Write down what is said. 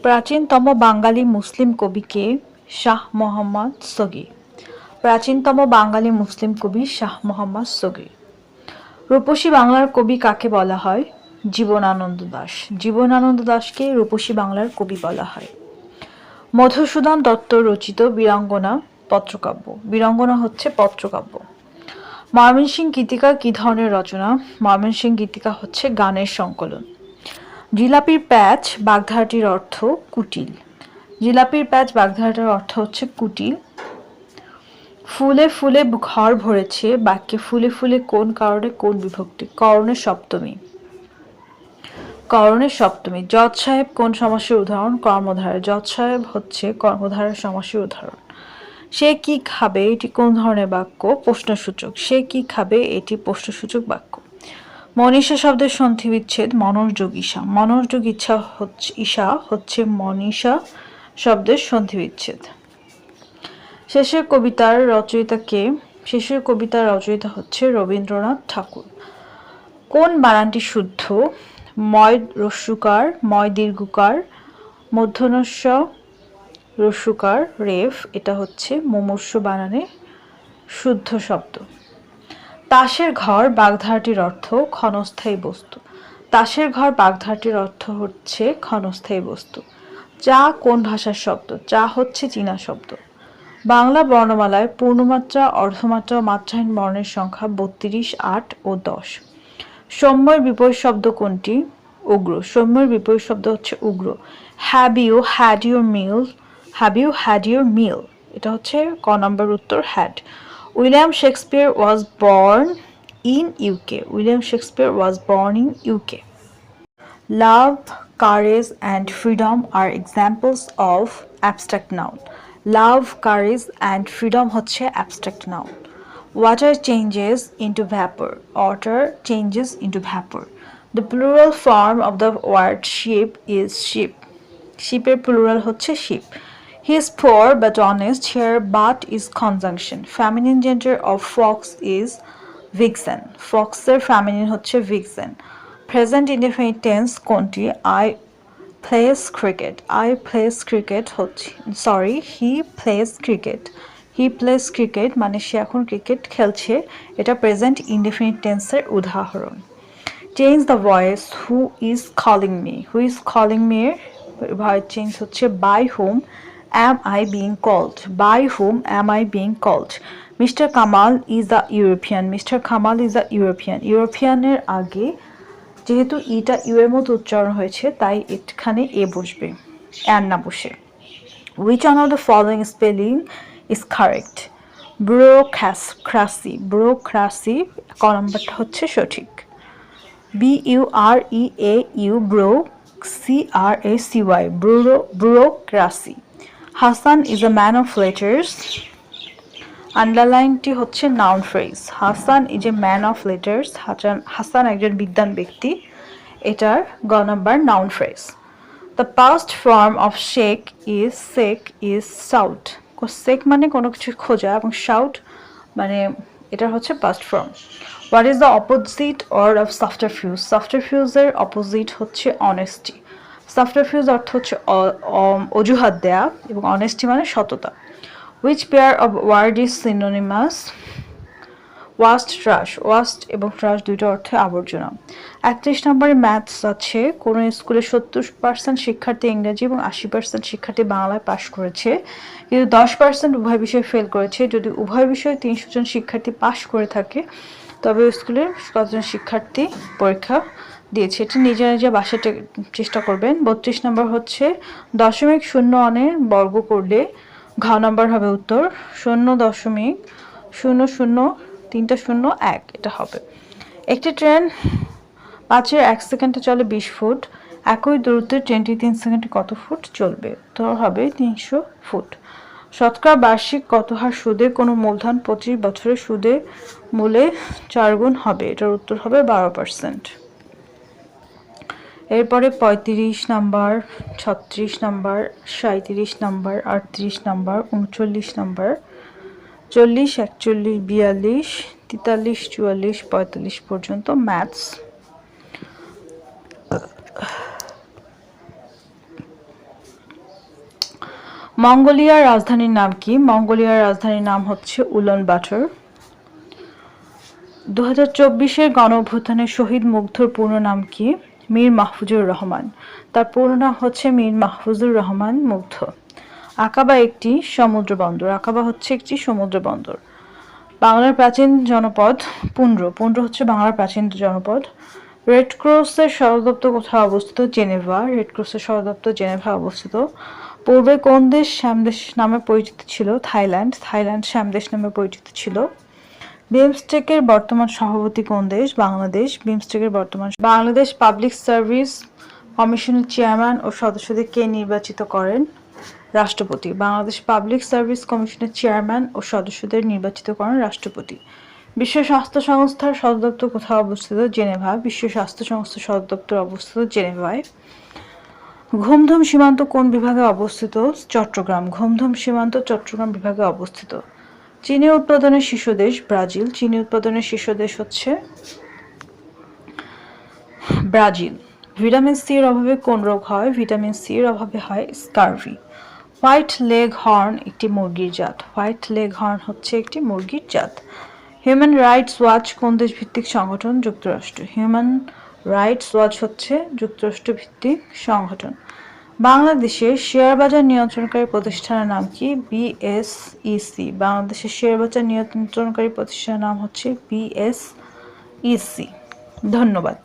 প্রাচীনতম বাঙালি মুসলিম কবি কে? শাহ মোহাম্মদ সগি। প্রাচীনতম বাঙালি মুসলিম কবি শাহ মোহাম্মদ সগি। রূপসী বাংলার কবি কাকে বলা হয়? জীবনানন্দ দাশ। জীবনানন্দ দাশকে রূপসী বাংলার কবি বলা হয়। মধুসূদন দত্ত রচিত বীরাঙ্গনা পত্রকাব্য। বীরাঙ্গনা হচ্ছে পত্রকাব্য। ময়মনসিংহ গীতিকা কি ধরনের রচনা? ময়মনসিংহ গীতিকা হচ্ছে গানের সংকলন। জিলাপির প্যাচ বাগধারাটির অর্থ কুটিল। জিলাপির প্যাচ বাগধারাটির অর্থ হচ্ছে কুটিল। ফুলে ফুলে ঘর ভরেছে বাক্যে ফুলে ফুলে কোন কারণে কোন বিভক্তি? করণের সপ্তমী। করণের সপ্তমী। জজ সাহেব কোন সমাসের উদাহরণ? কর্মধারয়। জজ সাহেব হচ্ছে কর্মধারয় সমাসের উদাহরণ। সে কি খাবে এটি কোন ধরনের বাক্য? প্রশ্নসূচক। সে কি খাবে এটি প্রশ্নসূচক বাক্য। মনীষা শব্দের সন্ধি বিচ্ছেদ মনর্যোগ ঈশা। মনর্যোগ ঈশা হচ্ছে মনীষা শব্দের সন্ধি বিচ্ছেদ। শেষের কবিতার রচয়িতা কে? শেষের কবিতার রচয়িতা হচ্ছে রবীন্দ্রনাথ ঠাকুর। কোন বানানটি শুদ্ধ? ময় রস্যুকার, ময় দীর্ঘকার, মূর্ধন্যস্ব রস্যুকার রেফ, এটা হচ্ছে মুমূর্ষু বানানে শুদ্ধ শব্দ। তাসের ঘর বাগধারাটির অর্থ ক্ষণস্থায়ী বস্তু। তাসের ঘর বাগধারাটির অর্থ হচ্ছে ক্ষণস্থায়ী বস্তু। চা কোন ভাষার শব্দ? চা হচ্ছে চীনা শব্দ। বাংলা বর্ণমালায় পূর্ণমাত্রা, অর্ধমাত্রা ও মাত্রাহীন বর্ণের সংখ্যা 32, 8 ও 10। সৌম্যের বিপরীত শব্দ কোনটি? উগ্র। সৌম্যের বিপরীত শব্দ হচ্ছে উগ্র। Have you had your meal? Have you had your meal, এটা হচ্ছে ক নম্বর উত্তর had. William Shakespeare was born in UK. William Shakespeare was born in UK. Love, courage and freedom are examples of abstract noun. Love, courage and freedom হচ্ছে abstract noun. Water changes into vapor. Water changes into vapor. The plural form of the word sheep is sheep. Sheep-এর plural হচ্ছে sheep. He is poor but honest. Here but is conjunction. Feminine gender of fox is vixen. Fox-এর feminine হচ্ছে vixen. Present indefinite tense কোনটি? I plays cricket. I plays cricket হচ্ছে he plays cricket. He plays cricket মানে সে এখন cricket খেলছে, এটা present indefinite টেন্সের উদাহরণ। Change the voice. Who is calling me? Who is calling me এর ভয়েস চেঞ্জ হচ্ছে by whom am I being called? By whom am I being called? Mr. Kamal is a European. Mr. Kamal is a European. ইউরোপিয়ানের আগে যেহেতু ইটা you এর মতো উচ্চারণ হয়েছে তাই এখানে এ বসবে, এর না বসে। Which one of the following spelling is correct? Bureaucracy. Bureaucracy ক নম্বরটা হচ্ছে সঠিক। BUREAU bro CRACY bureaucracy. Hassan is a man of letters. আন্ডারলাইনটি হচ্ছে noun phrase. Hasan is a man of letters. Hasan একজন বিদ্বান ব্যক্তি, এটার গ number noun phrase. The past form of seek is sought. Seek মানে কোনো কিছু খোঁজা এবং শাউট মানে এটা হচ্ছে past form. What is the opposite word of subterfuge? সাবটারফিউজের অপোজিট হচ্ছে অনেস্টি। সাবটারফিউজ অর্থ হচ্ছে অজুহাত দেয়া এবং অনেস্টি মানে সততা। Which pair of word is synonymous? Waste, trash. Waste এবং trash দুইটা অর্থে আবর্জনা। 31 নম্বরে ম্যাথস আছে। কোন স্কুলে 70% শিক্ষার্থী ইংরেজি এবং 80% শিক্ষার্থী বাংলায় পাশ করেছে, কিন্তু 10% উভয় বিষয়ে ফেল করেছে। যদি উভয় বিষয়ে 300 জন শিক্ষার্থী পাশ করে থাকে তবে স্কুলের কতজন শিক্ষার্থী পরীক্ষা দিয়েছে? এটা নিজে নিজে বাসায় চেষ্টা করবেন। 32 নম্বর হচ্ছে 0.01 বর্গ করলে ঘ নম্বর হবে উত্তর 0.000301, এটা হবে। একটি ট্রেন 5/1 সেকেন্ডে চলে 20 ফুট, একই দূরত্বে ট্রেনটি 3 সেকেন্ডে কত ফুট চলবে? তো হবে 300 ফুট। শতকরা বার্ষিক কত হার সুদে কোনো মূলধন 25 বছরের সুদে মূলে 4 গুণ হবে? এটার উত্তর হবে 12%। এরপরে 35 number, 36 number, 37 number, 38 number, 39 number, 40, 41, 42, 43, 44, 45 পর্যন্ত ম্যাথস। মঙ্গোলিয়ার রাজধানীর নাম কি? মঙ্গোলিয়ার রাজধানীর নাম হচ্ছে উলানবাটার। 2024-এর গণঅভ্যুত্থানের শহীদ মুগ্ধর পূর্ণ নাম কি? মীর মাহফুজুর রহমান। তার পূর্ণ নাম হচ্ছে মীর মাহফুজুর রহমান মুগ্ধ। আকাবা একটি সমুদ্র বন্দর। আকাবা হচ্ছে একটি সমুদ্র বন্দর। বাংলার প্রাচীন জনপদ পুন্ড্র। পুন্ড্র হচ্ছে বাংলার প্রাচীন জনপদ। রেড ক্রসের সদর দপ্তর কোথায় অবস্থিত? জেনেভা। রেড ক্রসের সদর দপ্তর জেনেভা অবস্থিত। পূর্বে কোন দেশ শ্যামদেশ নামে পরিচিত ছিল? থাইল্যান্ড। থাইল্যান্ড শ্যামদেশ নামে পরিচিত ছিল। বিমস্টেকের বর্তমান সভাপতি কোন দেশ? বাংলাদেশ। বিমস্টেকের বর্তমান বাংলাদেশ পাবলিক সার্ভিস কমিশনের চেয়ারম্যান ও সদস্যদের কে নির্বাচিত করেন? রাষ্ট্রপতি। বাংলাদেশ পাবলিক সার্ভিস কমিশনের চেয়ারম্যান ও সদস্যদের নির্বাচিত করেন রাষ্ট্রপতি। বিশ্ব স্বাস্থ্য সংস্থার সদর দপ্তর কোথায় অবস্থিত? জেনেভা। বিশ্ব স্বাস্থ্য সংস্থার সদর দপ্তর অবস্থিত জেনেভায়। ঘুমধুম সীমান্ত কোন বিভাগে অবস্থিত? চট্টগ্রাম। ঘুমধুম সীমান্ত চট্টগ্রাম বিভাগে অবস্থিত। চিনি উৎপাদনের শীর্ষ দেশ ব্রাজিল। চিনি উৎপাদনের শীর্ষ দেশ হচ্ছে ব্রাজিল। ভিটামিন সি এর অভাবে কোন রোগ হয়? ভিটামিন সি এর অভাবে হয় স্কারভি। হোয়াইট লেগ হর্ন একটি মুরগির জাত। হোয়াইট লেগ হর্ন হচ্ছে একটি মুরগির জাত। হিউম্যান রাইটস ওয়াচ কোন দেশ ভিত্তিক সংগঠন? যুক্তরাষ্ট্র। হিউম্যান রাইটস ওয়াচ হচ্ছে যুক্তরাষ্ট্র ভিত্তিক সংগঠন। বাংলাদেশের শেয়ার বাজার নিয়ন্ত্রণকারী প্রতিষ্ঠানের নাম কি? বিএসইসি। বাংলাদেশের শেয়ার বাজার নিয়ন্ত্রণকারী প্রতিষ্ঠানের নাম হচ্ছে বিএসইসি। ধন্যবাদ।